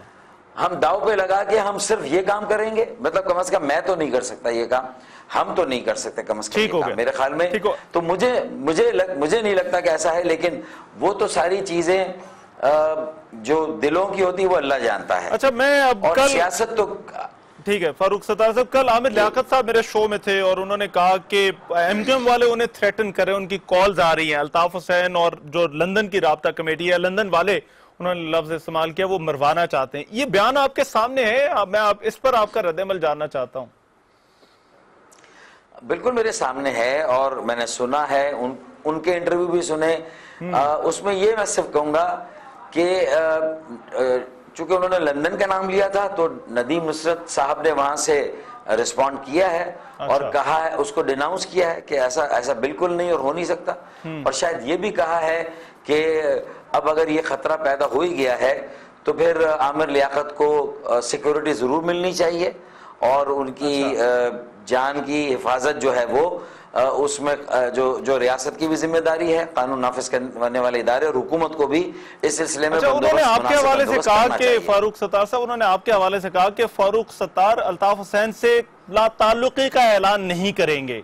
ہم داؤ پہ لگا کے ہم صرف یہ کام کریں گے. مطلب کم از کم میں تو نہیں کر سکتا یہ کام، ہم تو نہیں کر سکتے کم از کم یہ کام میرے خیال میں. تو مجھے نہیں لگتا کہ ایسا ہے، لیکن وہ تو ساری چیزیں جو دلوں کی ہوتی وہ اللہ جانتا ہے. اچھا میں اب اور کل سیاست تو ٹھیک ہے فاروق ستار صاحب، کل عامر لیاقت صاحب میرے شو میں تھے اور انہوں نے کہا کہ ایم کیو ایم والے انہیں تھریٹن کرے، ان کی کالز آ رہی ہیں. الطاف حسین اور جو لندن کی رابطہ کمیٹی ہے، لندن والے انہوں نے لفظ استعمال کیا وہ مروانا چاہتے ہیں. یہ بیان آپ کے سامنے ہے، میں اس پر آپ کا رد عمل جاننا چاہتا ہوں. بالکل میرے سامنے ہے اور میں نے سنا ہے، ان کے انٹرویو بھی سنے. اس میں یہ میں صرف کہوں گا کہ چونکہ انہوں نے لندن کا نام لیا تھا تو ندیم نصرت صاحب نے وہاں سے رسپونڈ کیا ہے اور کہا ہے، اس کو ڈیناؤنس کیا ہے کہ ایسا بالکل نہیں اور ہو نہیں سکتا. اور شاید یہ بھی کہا ہے کہ اب اگر یہ خطرہ پیدا ہو ہی گیا ہے تو پھر عامر لیاقت کو سیکیورٹی ضرور ملنی چاہیے اور ان کی جان کی حفاظت جو ہے وہ اس میں جو ریاست کی بھی ذمہ داری ہے، قانون نافذ کرنے والے ادارے اور حکومت کو بھی اس سلسلے میں انہوں نے آپ کے حوالے سے کہا کہ فاروق ستار صاحب انہوں نے آپ کے حوالے سے کہا کہ فاروق ستار الطاف حسین سے لا تعلقی کا اعلان نہیں کریں گے.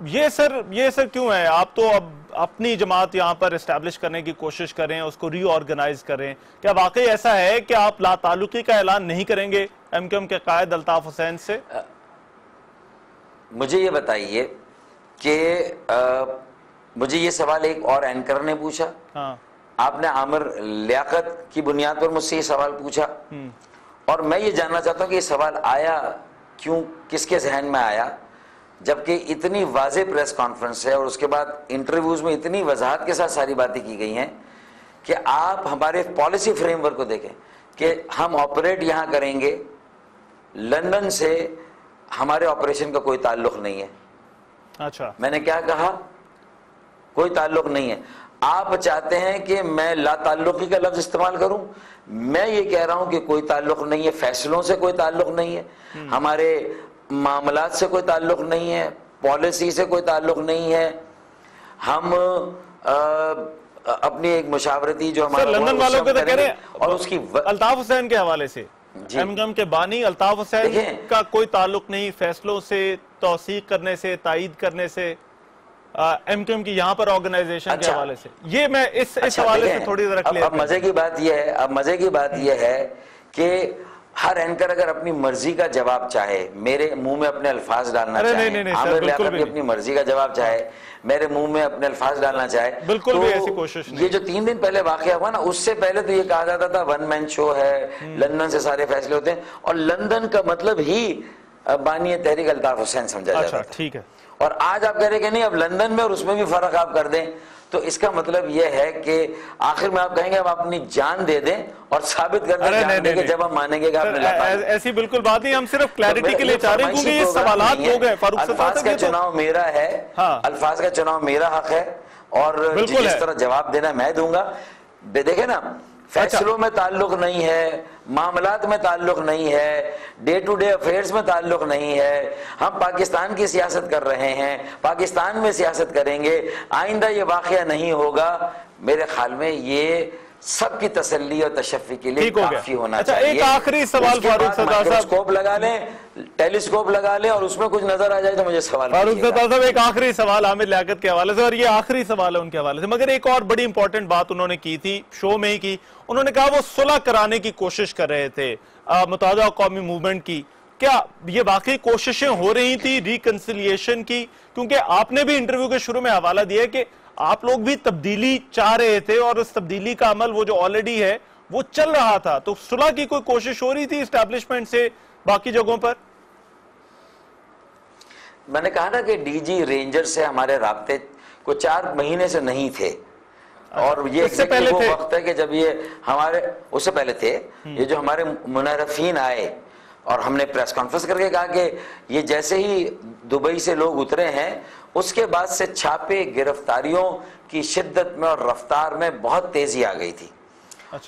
یہ سر کیوں ہے؟ آپ تو اب اپنی جماعت یہاں پر اسٹیبلش کرنے کی کوشش کریں، اس کو ری آرگنائز کریں. کیا واقعی ایسا ہے کہ آپ لا تعلقی کا اعلان نہیں کریں گے ایم کیو ایم کے قائد الطاف حسین سے؟ مجھے یہ بتائیے کہ مجھے یہ سوال ایک اور اینکر نے پوچھا، آپ نے عامر لیاقت کی بنیاد پر مجھ سے یہ سوال پوچھا اور میں یہ جاننا چاہتا ہوں کہ یہ سوال آیا کیوں، کس کے ذہن میں آیا، جبکہ اتنی واضح پریس کانفرنس ہے اور اس کے بعد انٹرویوز میں اتنی وضاحت کے ساتھ ساری باتیں کی گئی ہیں کہ آپ ہمارے پالیسی فریم ورک کو دیکھیں کہ ہم آپریٹ یہاں کریں گے، لندن سے ہمارے آپریشن کا کوئی تعلق نہیں ہے. اچھا میں نے کیا کہا؟ کوئی تعلق نہیں ہے. آپ چاہتے ہیں کہ میں لا تعلقی کا لفظ استعمال کروں، میں یہ کہہ رہا ہوں کہ کوئی تعلق نہیں ہے، فیصلوں سے کوئی تعلق نہیں ہے، ہمارے معاملات سے کوئی تعلق نہیں ہے، پالیسی سے کوئی تعلق نہیں ہے. ہم اپنی ایک مشاورتی جو ہمارا لندن والوں کو تو کہہ رہے ہیں اور اس کی الطاف حسین کے حوالے سے ایم کیو ایم کے بانی الطاف حسین کا کوئی تعلق نہیں فیصلوں سے، توثیق کرنے سے، تائید کرنے سے، ایم کیو ایم کی یہاں پر آرگنائزیشن کے حوالے سے. یہ میں اس حوالے سے تھوڑی ذرا کلیئر. اب مزے کی بات یہ ہے کہ ہر اینکر اگر اپنی مرضی کا جواب چاہے، میرے منہ میں اپنے الفاظ ڈالنا چاہے، عامر لیاقت بھی اپنی مرضی کا جواب چاہے، میرے منہ میں اپنے الفاظ ڈالنا چاہے، بالکل بھی ایسی کوشش نہیں. یہ جو 3 دن پہلے واقعہ ہوا نا، اس سے پہلے تو یہ کہا جاتا تھا 1 مین شو ہے، لندن سے سارے فیصلے ہوتے ہیں اور لندن کا مطلب ہی بانی تحریک الطاف حسین سمجھا جاتا تھا. ٹھیک ہے. اور آج آپ کہہ رہے کہ نہیں اب لندن میں اور اس میں بھی فرق آپ کر دیں، تو اس کا مطلب یہ ہے کہ آخر میں آپ کہیں گے اب اپنی جان دے دیں اور ثابت کر دیں کہ جب ہم مانیں گے کہ آپ نے ایسی بالکل بات نہیں. ہم صرف کلیئرٹی کے لیے چاہ رہے ہیں کیونکہ یہ سوالات ہو گئے. فاروق الفاظ کا چناؤ میرا ہے، الفاظ کا چناؤ میرا حق ہے اور جس طرح جواب دینا میں دوں گا. دیکھیں نا فیصلوں میں تعلق نہیں ہے، معاملات میں تعلق نہیں ہے، ڈے ٹو ڈے افیئرز میں تعلق نہیں ہے. ہم پاکستان کی سیاست کر رہے ہیں، پاکستان میں سیاست کریں گے، آئندہ یہ واقعہ نہیں ہوگا. میرے خیال میں یہ سب کی تسلی اور تشفی کے لیے کافی ہونا چاہیے. ایک آخری سوال فاروق ستار صاحب، مائکروسکوپ لگا لیں، ٹیلیسکوپ لگا لیں اور اس میں کچھ نظر آ جائے تو مجھے سوال فاروق ستار صاحب ایک آخری سوال عامر لیاقت کے حوالے سے، اور یہ آخری سوال ہے ان کے حوالے سے، مگر ایک اور بڑی امپورٹنٹ بات انہوں نے کی تھی شو میں ہی کی. انہوں نے کہا وہ صلح کرانے کی کوشش کر رہے تھے متحدہ قومی موومنٹ کی. کیا یہ واقعی کوششیں ہو رہی تھی ریکنسیلیشن کی؟ کیونکہ آپ نے بھی انٹرویو کے شروع میں حوالہ دیا کہ آپ لوگ بھی تبدیلی چاہ رہے تھے اور اس تبدیلی کا عمل وہ جو آلریڈی ہے وہ چل رہا تھا. تو صلح کی کوئی کوشش ہو رہی تھی اسٹیبلشمنٹ سے باقی جگہوں پر؟ میں نے کہا نا کہ ڈی جی رینجر سے ہمارے رابطے کو 4 مہینے سے نہیں تھے، اور یہ وہ وقت ہے کہ جب یہ ہمارے اس سے پہلے تھے، یہ جو ہمارے منحرفین آئے اور ہم نے پریس کانفرنس کر کے کہا کہ یہ جیسے ہی دبئی سے لوگ اترے ہیں اس کے بعد سے چھاپے گرفتاریوں کی شدت میں اور رفتار میں بہت تیزی آ گئی تھی.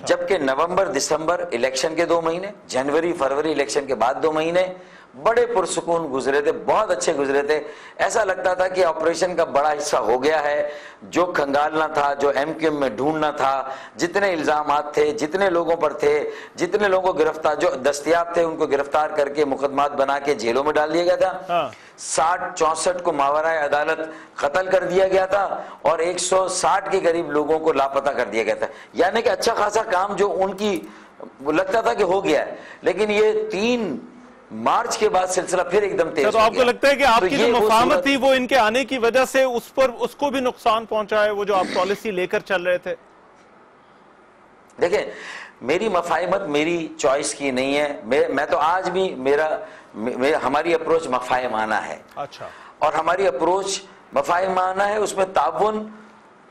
جبکہ نومبر دسمبر الیکشن کے 2 مہینے، جنوری فروری الیکشن کے بعد 2 مہینے بڑے پرسکون گزرے تھے، بہت اچھے گزرے تھے. ایسا لگتا تھا کہ آپریشن کا بڑا حصہ ہو گیا ہے. جو کھنگالنا تھا، جو ایم کیو ایم میں ڈھونڈنا تھا، جتنے الزامات تھے، جتنے لوگوں پر تھے، جتنے لوگوں کو گرفتار جو دستیاب تھے ان کو گرفتار کر کے مقدمات بنا کے جیلوں میں ڈال دیا گیا تھا. 60-64 کو ماورائے عدالت قتل کر دیا گیا تھا اور 160 کے قریب لوگوں کو لاپتہ کر دیا گیا تھا. یعنی کہ اچھا خاصا کام جو ان کی لگتا تھا کہ ہو گیا ہے، لیکن یہ 3 مارچ کے بعد سلسلہ پھر ایک دم تیز ہو گیا. تو آپ کو لگتا ہے کہ آپ کی جو مفاہمت تھی وہ ان کے آنے کی وجہ سے اس کو بھی نقصان پہنچا ہے، وہ جو آپ پالیسی لے کر چل رہے تھے؟ دیکھیں، میری مفاہمت میری چوائس کی نہیں ہے. میں تو آج بھی ہماری اپروچ مفاہمانہ ہے. اچھا. اور ہماری اپروچ مفاہمانہ ہے، اس میں تعاون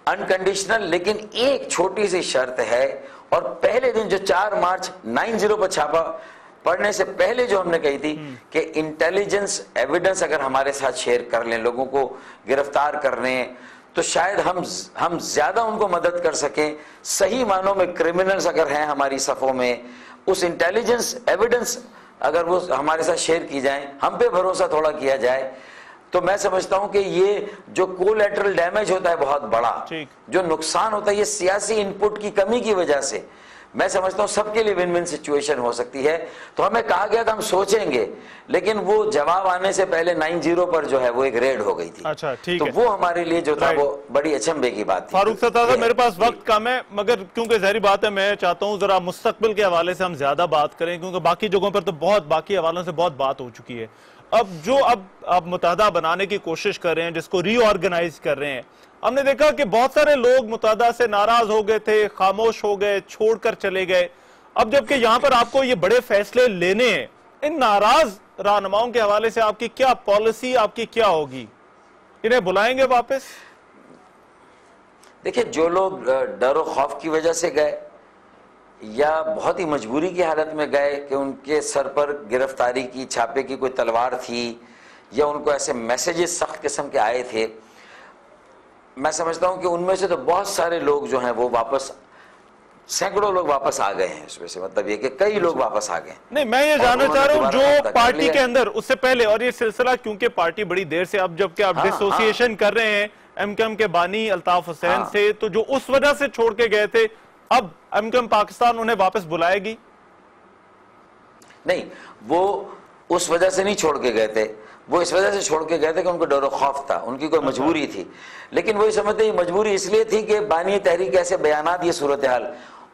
انکنڈیشنل، لیکن ایک چھوٹی سی شرط ہے. اور پہلے دن جو 4 مارچ 90 پر چھاپا پڑھنے سے پہلے جو ہم نے کہی تھی کہ انٹیلیجنس ایویڈنس اگر ہمارے ساتھ شیئر کر لیں، لوگوں کو گرفتار کر لیں، تو شاید ہم زیادہ ان کو مدد کر سکیں. صحیح معنوں میں کرمنلز اگر ہیں ہماری صفوں میں، اس انٹیلیجنس ایویڈنس اگر وہ ہمارے ساتھ شیئر کی جائیں، ہم پہ بھروسہ تھوڑا کیا جائے، تو میں سمجھتا ہوں کہ یہ جو کولیٹرل ڈیمیج ہوتا ہے بہت بڑا، جو نقصان ہوتا ہے یہ سیاسی انپٹ کی کمی کی وجہ سے، میں سمجھتا ہوں سب کے لیے ون ون سچویشن ہو سکتی ہے. تو ہمیں کہا گیا تھا ہم سوچیں گے، لیکن وہ جواب آنے سے پہلے 90 پر جو ہے وہ ایک ریڈ ہو گئی تھی. اچھا ٹھیک ہے. تو وہ ہمارے لیے جو تھا وہ بڑی اچنبے کی بات تھی. فاروق ستار صاحب میرے پاس وقت کم ہے، مگر کیونکہ ظاہری بات ہے میں چاہتا ہوں ذرا مستقبل کے حوالے سے ہم زیادہ بات کریں، کیونکہ باقی جگہوں پر تو باقی حوالوں سے بہت بات ہو چکی ہے. اب متحدہ بنانے کی کوشش کر رہے ہیں، جس کو ری آرگنائز کر رہے ہیں. ہم نے دیکھا کہ بہت سارے لوگ متحدہ سے ناراض ہو گئے تھے، خاموش ہو گئے، چھوڑ کر چلے گئے. اب جبکہ یہاں پر آپ کو یہ بڑے فیصلے لینے ہیں، ان ناراض رہنماؤں کے حوالے سے آپ کی کیا پالیسی، آپ کی کیا ہوگی؟ انہیں بلائیں گے واپس؟ دیکھیں، جو لوگ ڈر و خوف کی وجہ سے گئے یا بہت ہی مجبوری کی حالت میں گئے کہ ان کے سر پر گرفتاری کی چھاپے کی کوئی تلوار تھی یا ان کو ایسے میسیجز سخت قسم کے آئے تھے، میں سمجھتا ہوں کہ ان میں سے تو بہت سارے لوگ جو ہیں وہ واپس، سینکڑوں لوگ واپس آ گئے ہیں. اس میں سے مطلب یہ کہ کئی لوگ واپس آ گئے. نہیں، میں یہ جاننا چاہ رہا ہوں جو پارٹی کے اندر اس سے پہلے، اور یہ سلسلہ کیونکہ پارٹی بڑی دیر سے اب جبکہ آپ ڈسوسیشن کر رہے ہیں ایم کیو ایم کے بانی الطاف حسین سے، تو جو اس وجہ سے چھوڑ کے گئے تھے، اب ایم کیو ایم پاکستان انہیں واپس بلائے گی؟ نہیں، وہ اس وجہ سے نہیں چھوڑ کے گئے تھے، وہ اس وجہ سے چھوڑ کے گئے تھے کہ ان کو ڈر و خوف تھا، ان کی کوئی مجبوری تھی. لیکن وہی سمجھتے ہیں مجبوری اس لیے تھی کہ بانی تحریک ایسے بیانات، یہ صورتحال،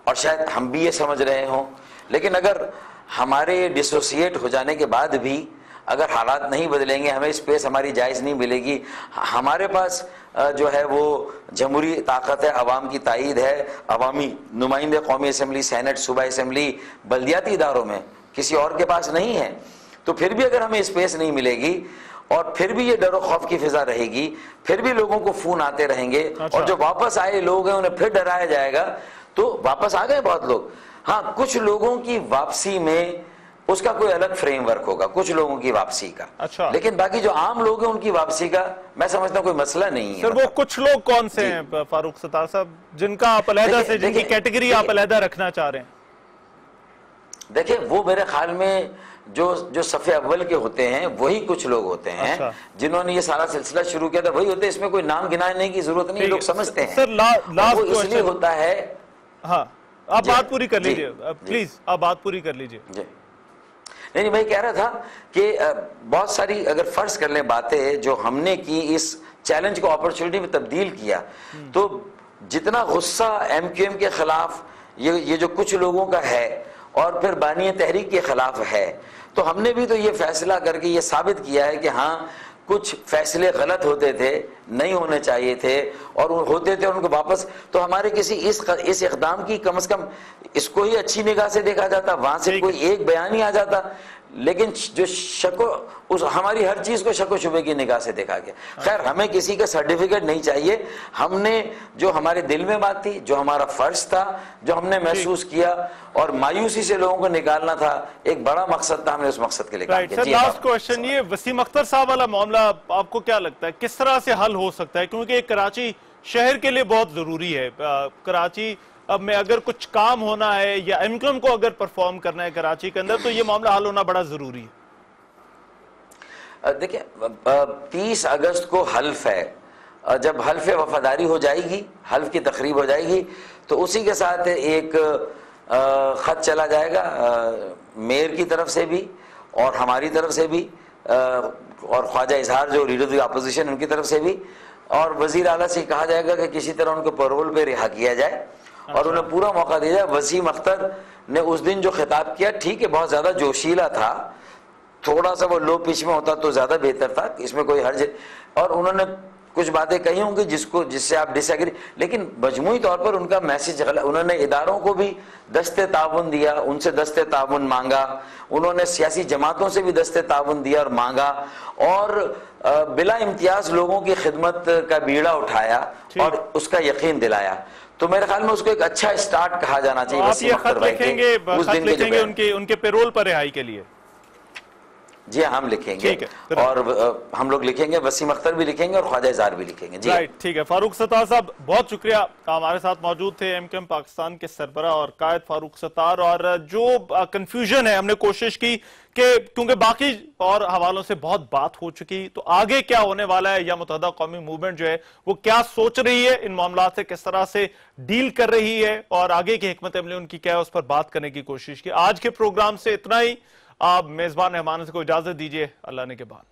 اور شاید ہم بھی یہ سمجھ رہے ہوں. لیکن اگر ہمارے ڈسوسیٹ ہو جانے کے بعد بھی اگر حالات نہیں بدلیں گے، ہمیں اسپیس ہماری جائز نہیں ملے گی. ہمارے پاس جو ہے وہ جمہوری طاقت ہے، عوام کی تائید ہے، عوامی نمائندے قومی اسمبلی، سینٹ، صوبائی اسمبلی، بلدیاتی اداروں میں، کسی اور کے پاس نہیں ہے. تو پھر بھی اگر ہمیں اسپیس نہیں ملے گی اور پھر بھی یہ ڈر و خوف کی فضا رہے گی، پھر بھی لوگوں کو فون آتے رہیں گے، اور جو واپس آئے لوگ ہیں انہیں پھر ڈرایا جائے گا. تو واپس آ گئے بہت لوگ. ہاں، کچھ لوگوں کی واپسی میں اس کا کوئی الگ فریم ورک ہوگا کچھ لوگوں کی واپسی کا. اچھا. لیکن باقی جو عام لوگ ہیں ان کی واپسی کا میں سمجھتا ہوں کوئی مسئلہ نہیں ہے. سر وہ کچھ لوگ کون سے ہیں فاروق ستار صاحب جن کا آپ علیحدہ سے جن کی کیٹیگری آپ علیحدہ رکھنا چاہ رہے ہیں؟ دیکھیں وہ میرے خیال میں جو صف اول کے ہوتے ہیں وہی کچھ لوگ ہوتے ہیں جنہوں نے یہ سارا سلسلہ شروع کیا تھا, وہی ہوتے ہیں. اس میں کوئی نام گنانے کی ضرورت نہیں, لوگ سمجھتے ہیں. سر وہ اس لیے ہوتا ہے. ہاں آپ بات پوری کر لیجئے پلیز, آپ بات پوری کر لیجئے. نہیں میں کہہ رہا تھا کہ بہت ساری اگر فرض کر لیں باتیں جو ہم نے کی اس چیلنج کو اپرچونٹی میں تبدیل کیا, تو جتنا غصہ ایم کیو ایم کے خلاف یہ جو کچھ لوگوں کا ہے اور پھر بانی تحریک کے خلاف ہے, تو ہم نے بھی تو یہ فیصلہ کر کے یہ ثابت کیا ہے کہ ہاں کچھ فیصلے غلط ہوتے تھے, نہیں ہونے چاہیے تھے, اور ہوتے تھے ان کو واپس. تو ہمارے کسی اس اقدام کی کم از کم اس کو ہی اچھی نگاہ سے دیکھا جاتا, وہاں سے کوئی ایک بیان ہی آ جاتا. لیکن جو ہماری ہر چیز کو شک و شبے کی نگاہ سے دیکھا گیا. خیر ہمیں کسی کا سرٹیفکیٹ نہیں چاہیے, ہم نے جو ہمارے دل میں بات تھی, جو ہمارا فرض تھا, جو ہم نے محسوس کیا اور مایوسی سے لوگوں کو نکالنا تھا, ایک بڑا مقصد تھا, ہم نے اس مقصد کے لیے کام کیا. سر لاسٹ کوشچن, یہ وسیم اختر صاحب والا معاملہ آپ کو کیا لگتا ہے کس طرح سے حل ہو سکتا ہے؟ کیونکہ کراچی شہر کے لیے بہت ضروری ہے. کراچی اب میں اگر کچھ کام ہونا ہے یا انکم کو اگر پرفارم کرنا ہے کراچی کے اندر, تو یہ معاملہ حل ہونا بڑا ضروری ہے. دیکھیں 30 اگست کو حلف ہے, جب حلف وفاداری ہو جائے گی, حلف کی تقریب ہو جائے گی, تو اسی کے ساتھ ایک خط چلا جائے گا میئر کی طرف سے بھی اور ہماری طرف سے بھی, اور خواجہ اظہار جو لیڈر دی اپوزیشن ان کی طرف سے بھی, اور وزیر اعلیٰ سے کہا جائے گا کہ کسی طرح ان کو پیرول پہ رہا کیا جائے اور انہیں پورا موقع دیا جائے. وسیم اختر نے اس دن جو خطاب کیا, ٹھیک ہے بہت زیادہ جوشیلا تھا, تھوڑا سا وہ لو پچ میں ہوتا تو زیادہ بہتر تھا, اس میں کوئی حرج, اور انہوں نے کچھ باتیں کہی ہوں گی جس سے آپ ڈس ایگری, لیکن مجموعی طور پر ان کا میسج غلط. انہوں نے اداروں کو بھی دست تعاون دیا, ان سے دست تعاون مانگا, انہوں نے سیاسی جماعتوں سے بھی دست تعاون دیا اور مانگا, اور بلا امتیاز لوگوں کی خدمت کا بیڑا اٹھایا اور اس کا یقین دلایا. تو میرے خیال میں اس کو ایک اچھا اسٹارٹ کہا جانا چاہیے. آپ یہ خط لکھیں گے ان کے پیرول پر رہائی کے لیے؟ جی ہم لکھیں گے, اور ہم لوگ لکھیں گے, وسیم اختر بھی لکھیں گے اور خواجہ اظہار بھی لکھیں گے. جی ٹھیک ہے. فاروق ستار صاحب بہت شکریہ, ہمارے ساتھ موجود تھے ایم کیو ایم پاکستان کے سربراہ اور قائد فاروق ستار. اور جو کنفیوژن ہے ہم نے کوشش کی کہ کیونکہ باقی اور حوالوں سے بہت بات ہو چکی, تو آگے کیا ہونے والا ہے, یا متحدہ قومی موومنٹ جو ہے وہ کیا سوچ رہی ہے ان معاملات سے, کس طرح سے ڈیل کر رہی ہے, اور آگے کی حکمت عملی ان کی کیا ہے, اس پر بات کرنے کی کوشش کی. آج کے پروگرام سے اتنا ہی. آپ میزبان مہمانوں سے کو اجازت دیجیے. اللہ نے کے بعد.